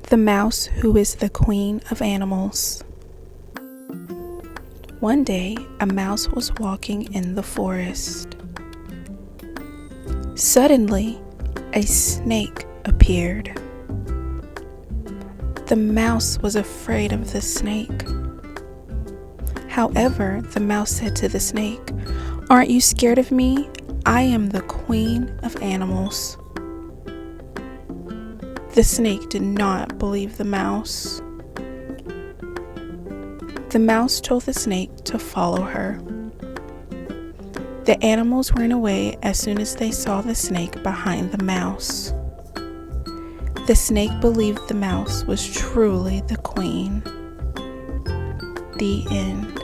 The mouse who is the queen of animals. One day, a mouse was walking in the forest. Suddenly, a snake appeared. The mouse was afraid of the snake. However, the mouse said to the snake, "Aren't you scared of me? I am the queen of animals." The snake did not believe the mouse. The mouse told the snake to follow her. The animals ran away as soon as they saw the snake behind the mouse. The snake believed the mouse was truly the queen. The end.